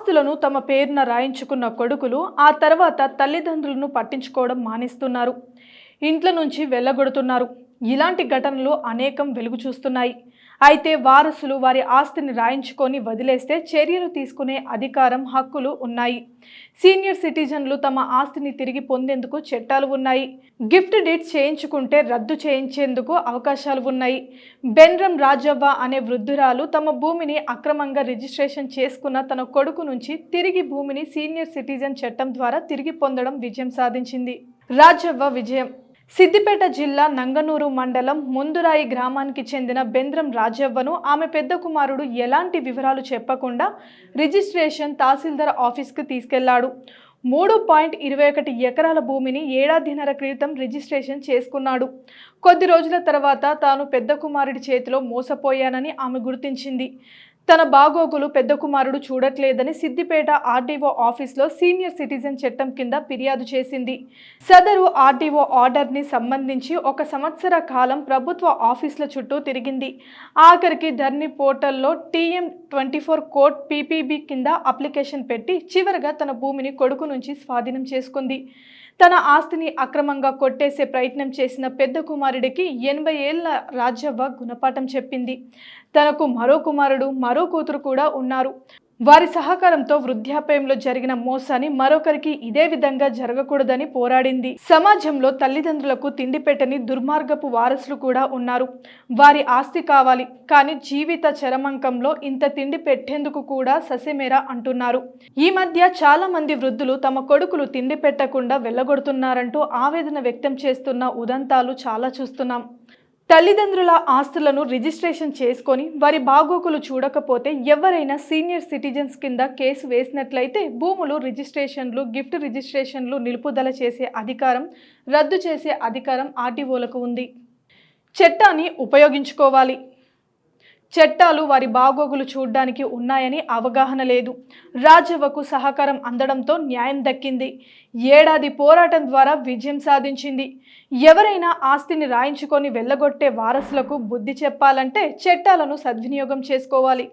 ఆస్తులను తమ పేరున రాయించుకున్న కొడుకులు ఆ తర్వాత తల్లిదండ్రులను పట్టించుకోవడం మానేస్తున్నారు. ఇంట్ల నుంచి వెళ్ళగొడుతున్నారు. ఇలాంటి ఘటనలు అనేకం వెలుగు చూస్తున్నాయి. అయితే వారసులు వారి ఆస్తిని రాయించుకొని వదిలేస్తే చర్యలు తీసుకునే అధికారం, హక్కులు ఉన్నాయి. సీనియర్ సిటిజన్లు తమ ఆస్తిని తిరిగి పొందేందుకు చట్టాలు ఉన్నాయి. గిఫ్ట్ డీడ్స్ చేయించుకుంటే రద్దు చేయించేందుకు అవకాశాలు ఉన్నాయి. బెన్రమ్ రాజవ్వ అనే వృద్ధురాలు తమ భూమిని అక్రమంగా రిజిస్ట్రేషన్ చేసుకున్న తన కొడుకు నుంచి తిరిగి భూమిని సీనియర్ సిటిజన్ చట్టం ద్వారా తిరిగి పొందడం విజయం సాధించింది. రాజవ్వ విజయం. సిద్దిపేట జిల్లా నంగనూరు మండలం ముందురాయి గ్రామానికి చెందిన బెన్రమ్ రాజవ్వను ఆమె పెద్ద కుమారుడు ఎలాంటి వివరాలు చెప్పకుండా రిజిస్ట్రేషన్ తహసీల్దార్ ఆఫీస్కు తీసుకెళ్లాడు. 3.21 ఎకరాల భూమిని ఏడాదిన్నర క్రితం రిజిస్ట్రేషన్ చేసుకున్నాడు. కొద్ది రోజుల తర్వాత తాను పెద్ద కుమారుడి చేతిలో మోసపోయానని ఆమె గుర్తించింది. తన బాగోగులు పెద్ద కుమారుడు చూడట్లేదని సిద్దిపేట ఆర్డీఓ ఆఫీస్లో సీనియర్ సిటిజన్ చట్టం కింద ఫిర్యాదు చేసింది. సదరు ఆర్డీఓ ఆర్డర్ని సంబంధించి 1 సంవత్సర కాలం ప్రభుత్వ ఆఫీసుల చుట్టూ తిరిగింది. ఆఖరికి ధర్ని పోర్టల్లో TM24 కోడ్ PPB కింద అప్లికేషన్ పెట్టి చివరగా తన భూమిని కొడుకు నుంచి స్వాధీనం చేసుకుంది. తన ఆస్తిని అక్రమంగా కొట్టేసే ప్రయత్నం చేసిన పెద్ద కుమారుడికి 80 ఏళ్ల రాజవ్వ గుణపాఠం చెప్పింది. తనకు మరో కుమారుడు, మరో కూతురు కూడా ఉన్నారు. వారి సహకారంతో వృద్ధాప్యంలో జరిగిన మోసాన్ని మరొకరికి ఇదే విధంగా జరగకూడదని పోరాడింది. సమాజంలో తల్లిదండ్రులకు తిండి పెట్టని దుర్మార్గపు వారసులు కూడా ఉన్నారు. వారి ఆస్తి కావాలి, కానీ జీవిత చరమంకంలో ఇంత తిండి పెట్టేందుకు కూడా ససేమేరా అంటున్నారు. ఈ మధ్య చాలా మంది వృద్ధులు తమ కొడుకులు తిండి పెట్టకుండా వెళ్ళగొడుతున్నారంటూ ఆవేదన వ్యక్తం చేస్తున్న ఉదంతాలు చాలా చూస్తున్నాం. తల్లిదండ్రుల ఆస్తులను రిజిస్ట్రేషన్ చేసుకొని వారి బాగోగులు చూడకపోతే ఎవరైనా సీనియర్ సిటిజన్స్ కింద కేసు వేసినట్లయితే భూములు రిజిస్ట్రేషన్లు, గిఫ్ట్ రిజిస్ట్రేషన్లు నిలుపుదల చేసే అధికారం, రద్దు చేసే అధికారం ఆర్టీఓలకు ఉంది. చట్టాన్ని ఉపయోగించుకోవాలి. చట్టాలు వారి బాగోగులు చూడడానికి ఉన్నాయని అవగాహన లేదు. రాజవ్వకు సహకారం అందడంతో న్యాయం దక్కింది. ఏడాది పోరాటం ద్వారా విజయం సాధించింది. ఎవరైనా ఆస్తిని రాయించుకొని వెళ్ళగొట్టే వారసులకు బుద్ధి చెప్పాలంటే చట్టాలను సద్వినియోగం చేసుకోవాలి.